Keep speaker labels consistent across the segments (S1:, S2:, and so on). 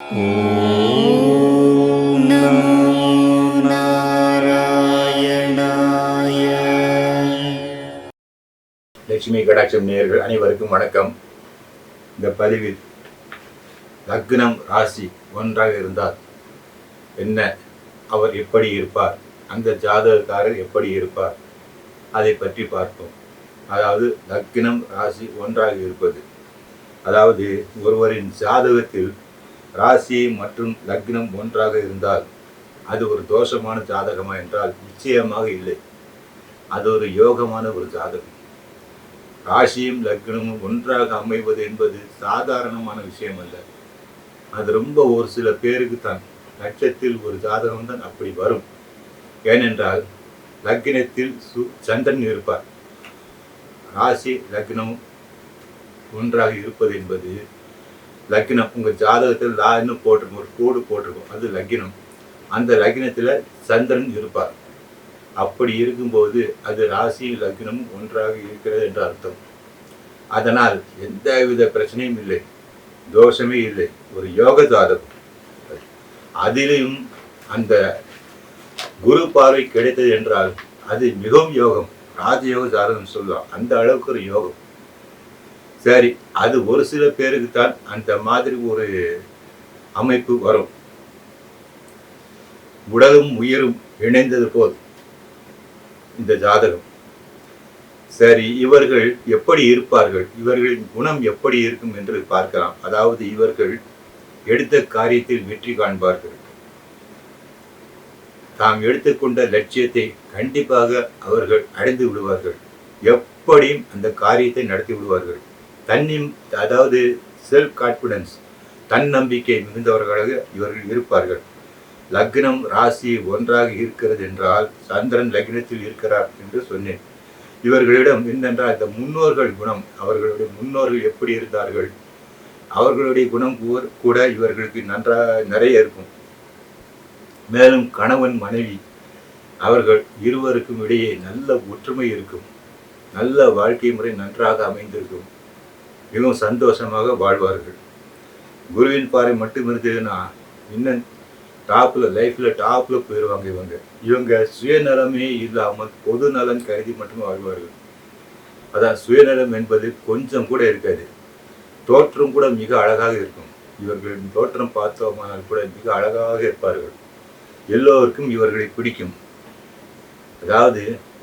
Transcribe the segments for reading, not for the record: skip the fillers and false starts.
S1: ஓம் நமோ நாராயணாய.
S2: லட்சுமி கடாட்சம் நேயர்கள் அனைவருக்கும் வணக்கம். இந்த பதிவில் லக்னம் ராசி ஒன்றாக இருந்தால் என்ன, அவர் எப்படி இருப்பார், அந்த ஜாதகக்காரர் எப்படி இருப்பார், அதை பற்றி பார்ப்போம். அதாவது லக்னம் ராசி ஒன்றாக இருப்பது, அதாவது ஒருவரின் ஜாதகத்தில் ராசி மற்றும் லக்னம் ஒன்றாக இருந்தால் அது ஒரு தோஷமான ஜாதகமா என்றால் நிச்சயமாக இல்லை. அது ஒரு யோகமான ஒரு ஜாதகம். ராசியும் லக்னமும் ஒன்றாக அமைவது என்பது சாதாரணமான விஷயம் அல்ல. அது ரொம்ப ஒரு சில பேருக்கு தான், லட்சத்தில் ஒரு ஜாதகம் தான் அப்படி வரும். ஏனென்றால் லக்னத்தில் சந்திரன் இருப்பார். ராசி லக்னம் ஒன்றாக இருப்பது என்பது லக்னம், உங்கள் ஜாதகத்தில் லான்னு போட்டிருக்கும், ஒரு கோடு போட்டிருக்கும், அது லக்னம். அந்த லக்னத்தில் சந்திரன் இருப்பார். அப்படி இருக்கும்போது அது ராசி லக்னமும் ஒன்றாக இருக்கிறது என்று அர்த்தம். அதனால் எந்தவித பிரச்சனையும் இல்லை, தோஷமே இல்லை, ஒரு யோக ஜாதகம். அதிலும் அந்த குரு பார்வை கிடைத்தது என்றால் அது மிகவும் யோகம், ராஜயோக ஜாதகம் சொல்லலாம். அந்த அளவுக்கு ஒரு யோகம். சரி, அது ஒரு சில பேருக்கு தான் அந்த மாதிரி ஒரு அமைப்பு வரும். உடலும் உயிரும் இணைந்தது போல் இந்த ஜாதகம். சரி, இவர்கள் எப்படி இருப்பார்கள், இவர்களின் குணம் எப்படி இருக்கும் என்று பார்க்கலாம். அதாவது இவர்கள் எடுத்த காரியத்தில் வெற்றி காண்பார்கள். தாம் எடுத்துக்கொண்ட லட்சியத்தை கண்டிப்பாக அவர்கள் அடைந்து விடுவார்கள். எப்படியும் அந்த காரியத்தை நடத்தி விடுவார்கள். அதாவது செல்ஃப் கான்ஃபிடன்ஸ், தன்னம்பிக்கை மிகுந்தவர்களாக இவர்கள் இருப்பார்கள். லக்னம் ராசி ஒன்றாக இருக்கிறது என்றால் சந்திரன் லக்னத்தில் இருக்கிறார் என்று சொன்னேன். இவர்களிடம் என்னென்றால் இந்த முன்னோர்கள் குணம், அவர்களுடைய முன்னோர்கள் எப்படி இருந்தார்கள், அவர்களுடைய குணம் கூட இவர்களுக்கு நிறைய இருக்கும். மேலும் கணவன் மனைவி அவர்கள் இருவருக்கும் இடையே நல்ல ஒற்றுமை இருக்கும். நல்ல வாழ்க்கை முறை நன்றாக அமைந்திருக்கும். மிகவும் சந்தோஷமாக வாழ்வார்கள். குருவின் பார்வை மட்டும் இருந்ததுன்னா இன்னும் லைஃப்பில் டாப்பில் போயிடுவாங்க. இவங்க சுயநலமே இல்லாமல் பொது நலன் கருதி மட்டுமே வாழ்வார்கள். அதான் சுயநலம் என்பது கொஞ்சம் கூட இருக்காது. தோற்றம் கூட மிக அழகாக இருக்கும். இவர்களின் தோற்றம் பார்த்தோமானால் கூட மிக அழகாக இருப்பார்கள். எல்லோருக்கும் இவர்களை பிடிக்கும். அதாவது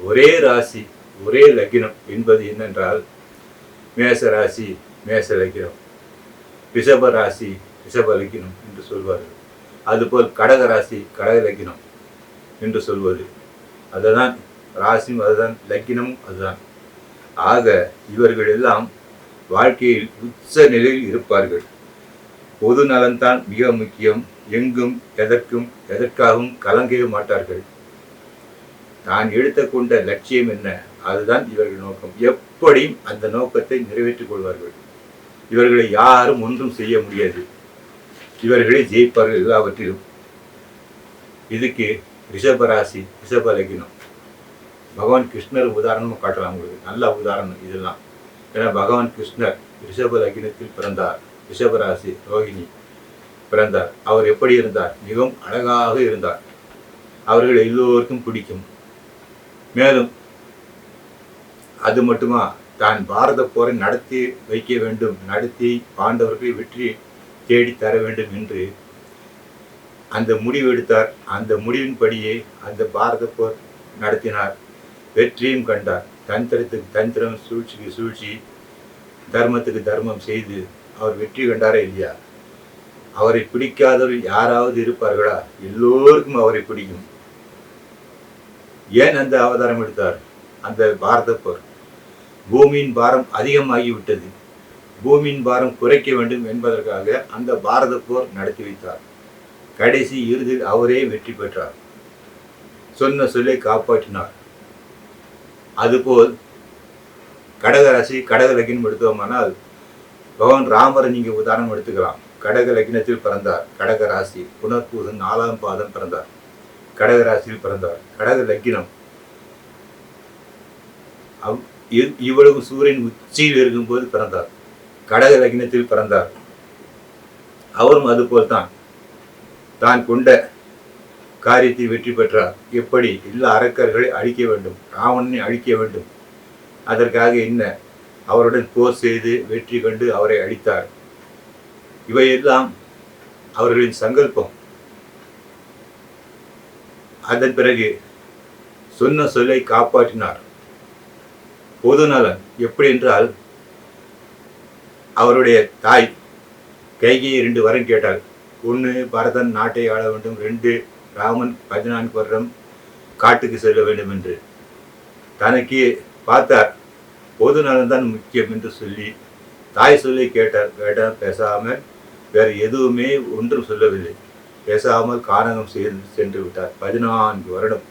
S2: ஒரே ராசி ஒரே லக்னம் என்பது என்னென்றால் மேச ராசி மேச லக்னம், ரிஷப ராசி ரிஷப லக்னம் என்று சொல்வார்கள். அதுபோல் கடக ராசி கடக லக்னம் என்று சொல்வது. அதுதான் ராசியும் அதுதான் லக்னமும் அதுதான். ஆக இவர்கள் எல்லாம் வாழ்க்கையில் உச்ச நிலையில் இருப்பார்கள். பொது நலன்தான் மிக முக்கியம். எங்கும் எதற்காகவும் கலங்கவே மாட்டார்கள். நான் எடுத்துக்கொண்ட லட்சியம் என்ன, அதுதான் இவர்கள் நோக்கம். எப்படியும் அந்த நோக்கத்தை நிறைவேற்றிக் கொள்வார்கள். இவர்களை யாரும் ஒன்றும் செய்ய முடியாது. இவர்களே ஜெயிப்பார்கள் எல்லாவற்றிலும். இதுக்கு ரிஷபராசி ரிஷப லக்னம் பகவான் கிருஷ்ணர் உதாரணமும் காட்டலாம் உங்களுக்கு. நல்ல உதாரணம் இதெல்லாம். ஏன்னா பகவான் கிருஷ்ணர் ரிஷப லக்னத்தில் பிறந்தார். ரிஷபராசி ரோஹிணி பிறந்தார். அவர் எப்படி இருந்தார்? மிகவும் அழகாக இருந்தார். அவர்கள் எல்லோருக்கும் பிடிக்கும். மேலும் அது மட்டுமா, தான் பாரத போரை நடத்தி வைக்க வேண்டும், நடத்தி பாண்டவர்களை வெற்றி தேடி தர வேண்டும் என்று அந்த முடிவு எடுத்தார். அந்த முடிவின்படியே அந்த பாரத போர் நடத்தினார். வெற்றியும் கண்டார். தந்திரத்துக்கு தந்திரம், சூழ்ச்சிக்கு சூழ்ச்சி, தர்மத்துக்கு தர்மம் செய்து அவர் வெற்றி கண்டாரா இல்லையா? அவரை பிடிக்காதவர்கள் யாராவது இருப்பார்களா? எல்லோருக்கும் அவரை பிடிக்கும். ஏன் அந்த அவதாரம் எடுத்தார்? அந்த பாரத போர், பூமியின் பாரம் அதிகமாகிவிட்டது, பூமியின் பாரம் குறைக்க வேண்டும் என்பதற்காக அந்த பாரத போர் நடத்தி வைத்தார். கடைசி இறுதியில் அவரே வெற்றி பெற்றார். சொன்ன சொல்லை காப்பாற்றினார். அதுபோல் கடகராசி கடக லக்னம் எடுத்தோமானால் பகவான் ராமரை நீங்க உதாரணம் எடுத்துக்கலாம். கடக லக்னத்தில் பிறந்தார். கடக ராசி புனர்பூசம் 4ஆம் பாதம் பிறந்தார். கடக ராசியில் பிறந்தார். கடக லக்னம். இவ்வளவு சூரியன் உச்சியில் இருக்கும்போது பிறந்தார். கடக லக்னத்தில் பிறந்தார். அவரும் அதுபோல் தான் கொண்ட காரியத்தை வெற்றி பெற்றார். எப்படி எல்லா அரக்கர்களை அழிக்க வேண்டும், ராவணனை அழிக்க வேண்டும். அதற்காக என்ன அவருடன் போர் செய்து வெற்றி கண்டு அவரை அழித்தார். இவையெல்லாம் அவர்களின் சங்கல்பம். அதன் பிறகு சொன்ன சொல்லை காப்பாற்றினார். பொது நலன் எப்படி என்றால், அவருடைய தாய் கைகேயி 2 வரம் கேட்டாள். 1 பரதன் நாட்டை ஆள வேண்டும், 2 ராமன் 14 வருடம் காட்டுக்கு செல்ல வேண்டும் என்று. தனக்கு பார்த்தார் பொது நலன்தான் முக்கியம் என்று சொல்லி தாய் சொல்லி கேட்டார். வேண்டாம், பேசாமல் வேறு எதுவுமே ஒன்றும் சொல்லவில்லை. பேசாமல் கானகம் சென்று விட்டார். 14 வருடம்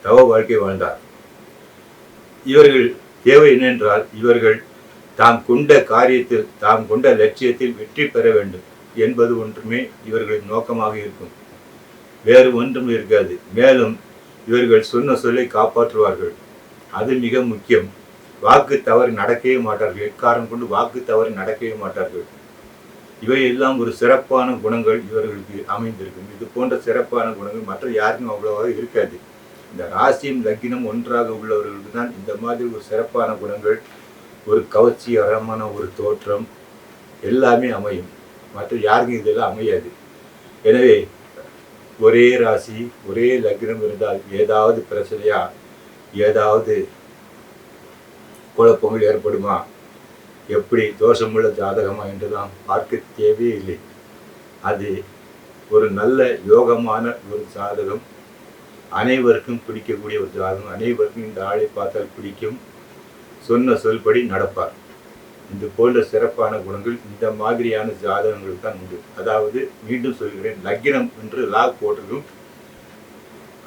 S2: தவ வாழ்க்கை வாழ்ந்தார். இவர்கள் தேவை என்னென்றால், இவர்கள் தாம் கொண்ட காரியத்தில், தாம் கொண்ட லட்சியத்தில் வெற்றி பெற வேண்டும் என்பது ஒன்றுமே இவர்களின் நோக்கமாக இருக்கும். வேறு ஒன்றும் இருக்காது. மேலும் இவர்கள் சொன்ன சொல்லை காப்பாற்றுவார்கள். அது மிக முக்கியம். வாக்கு தவறு நடக்கவே மாட்டார்கள். எக்காரணம் கொண்டு வாக்கு தவறு நடக்கவே மாட்டார்கள். இவையெல்லாம் ஒரு சிறப்பான குணங்கள் இவர்களுக்கு அமைந்திருக்கும். இது போன்ற சிறப்பான குணங்கள் மற்ற யாருக்கும் அவ்வளவாக இருக்காது. இந்த ராசியும் லக்கினம் ஒன்றாக உள்ளவர்களுக்கு தான் இந்த மாதிரி ஒரு சிறப்பான குணங்கள், ஒரு கவர்ச்சிகரமான ஒரு தோற்றம் எல்லாமே அமையும். மற்ற யாருக்கும் இதெல்லாம் அமையாது. எனவே ஒரே ராசி ஒரே லக்னம் இருந்தால் ஏதாவது பிரச்சனையா, ஏதாவது குழப்பங்கள் ஏற்படுமா, எப்படி தோஷமுள்ள ஜாதகமா என்றெல்லாம் பார்க்க தேவையே இல்லை. அது ஒரு நல்ல யோகமான ஒரு ஜாதகம். அனைவருக்கும் பிடிக்கக்கூடிய ஒரு ஜாதகம். அனைவருக்கும் இந்த ஆளை பார்த்தால் பிடிக்கும். சொன்ன சொல்படி நடப்பார். இது போன்ற சிறப்பான குணங்கள் இந்த மாதிரியான ஜாதகங்கள் தான் உண்டு. அதாவது மீண்டும் சொல்கிறேன், லக்கினம் என்று லாக் போட்டிருக்கும்.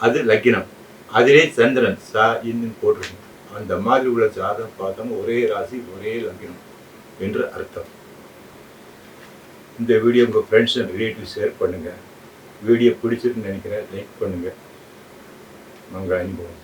S2: அது லக்கினம். அதிலே சந்திரன் சா இன்னும் போட்டிருக்கும். அந்த மாதிரி உள்ள ஜாதகம் பார்த்தோம் ஒரே ராசி ஒரே லக்கினம் என்று அர்த்தம். இந்த வீடியோ உங்கள் ஃப்ரெண்ட்ஸ் அண்ட் ரிலேட்டிவ் ஷேர் பண்ணுங்கள். வீடியோ பிடிச்சிருக்குன்னு நினைக்கிறேன். லைக் பண்ணுங்கள். மங்கள அனுபவம்.